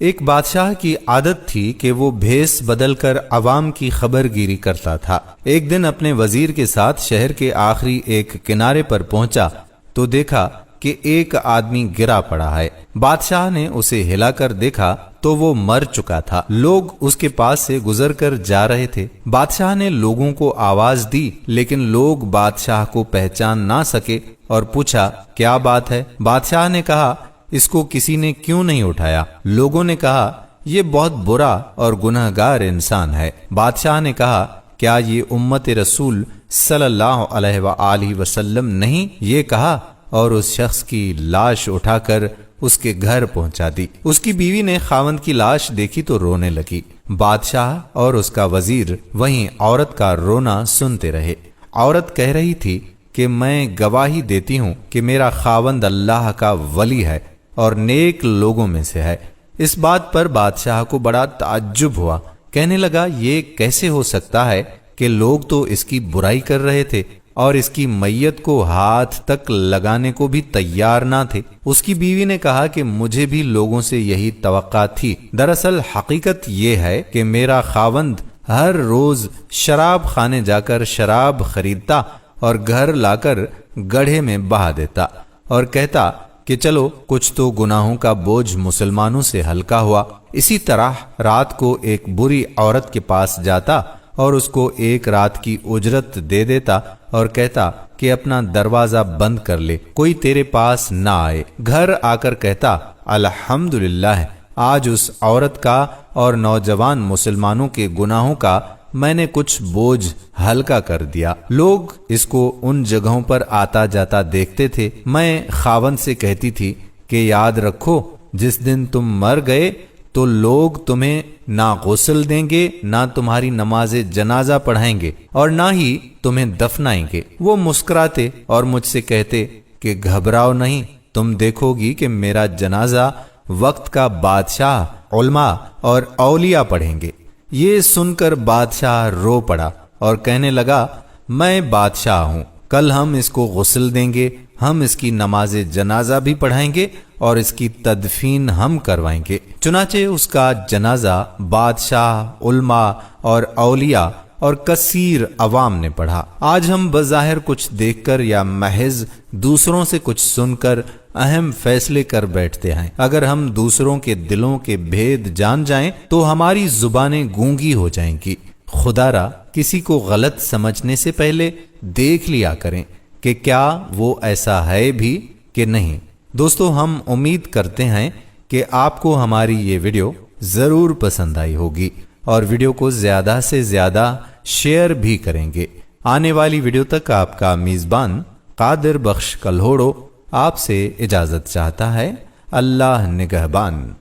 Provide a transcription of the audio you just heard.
ایک بادشاہ کی عادت تھی کہ وہ بھیس بدل کر عوام کی خبر گیری کرتا تھا۔ ایک دن اپنے وزیر کے ساتھ شہر کے آخری ایک کنارے پر پہنچا تو دیکھا کہ ایک آدمی گرا پڑا ہے۔ بادشاہ نے اسے ہلا کر دیکھا تو وہ مر چکا تھا۔ لوگ اس کے پاس سے گزر کر جا رہے تھے۔ بادشاہ نے لوگوں کو آواز دی لیکن لوگ بادشاہ کو پہچان نہ سکے اور پوچھا کیا بات ہے؟ بادشاہ نے کہا اس کو کسی نے کیوں نہیں اٹھایا؟ لوگوں نے کہا یہ بہت برا اور گنہگار انسان ہے۔ بادشاہ نے کہا کیا یہ امت رسول صلی اللہ علیہ وآلہ وسلم نہیں یہ کہا؟ اور اس شخص کی لاش اٹھا کر اس کے گھر پہنچا دی۔ اس کی بیوی نے خاوند کی لاش دیکھی تو رونے لگی۔ بادشاہ اور اس کا وزیر وہیں عورت کا رونا سنتے رہے۔ عورت کہہ رہی تھی کہ میں گواہی دیتی ہوں کہ میرا خاوند اللہ کا ولی ہے اور نیک لوگوں میں سے ہے۔ اس بات پر بادشاہ کو بڑا تعجب ہوا۔ کہنے لگا یہ کیسے ہو سکتا ہے کہ لوگ تو اس کی برائی کر رہے تھے اور اس کی میت کو ہاتھ تک لگانے کو بھی تیار نہ تھے۔ اس کی بیوی نے کہا کہ مجھے بھی لوگوں سے یہی توقع تھی۔ دراصل حقیقت یہ ہے کہ میرا خاوند ہر روز شراب خانے جا کر شراب خریدتا اور گھر لا کر گڑھے میں بہا دیتا اور کہتا کہ چلو کچھ تو گناہوں کا بوجھ مسلمانوں سے ہلکا ہوا۔ اسی طرح رات کو ایک بری عورت کے پاس جاتا اور اس کو ایک رات کی اجرت دے دیتا اور کہتا کہ اپنا دروازہ بند کر لے، کوئی تیرے پاس نہ آئے۔ گھر آ کر کہتا الحمدللہ آج اس عورت کا اور نوجوان مسلمانوں کے گناہوں کا میں نے کچھ بوجھ ہلکا کر دیا۔ لوگ اس کو ان جگہوں پر آتا جاتا دیکھتے تھے۔ میں خاوند سے کہتی تھی کہ یاد رکھو جس دن تم مر گئے تو لوگ تمہیں نہ غسل دیں گے، نہ تمہاری نماز جنازہ پڑھائیں گے اور نہ ہی تمہیں دفنائیں گے۔ وہ مسکراتے اور مجھ سے کہتے کہ گھبراؤ نہیں، تم دیکھو گی کہ میرا جنازہ وقت کا بادشاہ، علماء اور اولیاء پڑھیں گے۔ یہ سن کر بادشاہ رو پڑا اور کہنے لگا میں بادشاہ ہوں، کل ہم اس کو غسل دیں گے، ہم اس کی نماز جنازہ بھی پڑھائیں گے اور اس کی تدفین ہم کروائیں گے۔ چنانچہ اس کا جنازہ بادشاہ، علماء اور اولیاء اور کثیر عوام نے پڑھا۔ آج ہم بظاہر کچھ دیکھ کر یا محض دوسروں سے کچھ سن کر اہم فیصلے کر بیٹھتے ہیں۔ اگر ہم دوسروں کے دلوں کے بھید جان جائیں تو ہماری زبانیں گونگی ہو جائیں گی۔ خدا را کسی کو غلط سمجھنے سے پہلے دیکھ لیا کریں کہ کیا وہ ایسا ہے بھی کہ نہیں۔ دوستو ہم امید کرتے ہیں کہ آپ کو ہماری یہ ویڈیو ضرور پسند آئی ہوگی اور ویڈیو کو زیادہ سے زیادہ شیئر بھی کریں گے۔ آنے والی ویڈیو تک آپ کا میزبان قادر بخش کلہوڑو آپ سے اجازت چاہتا ہے۔ اللہ نگہبان۔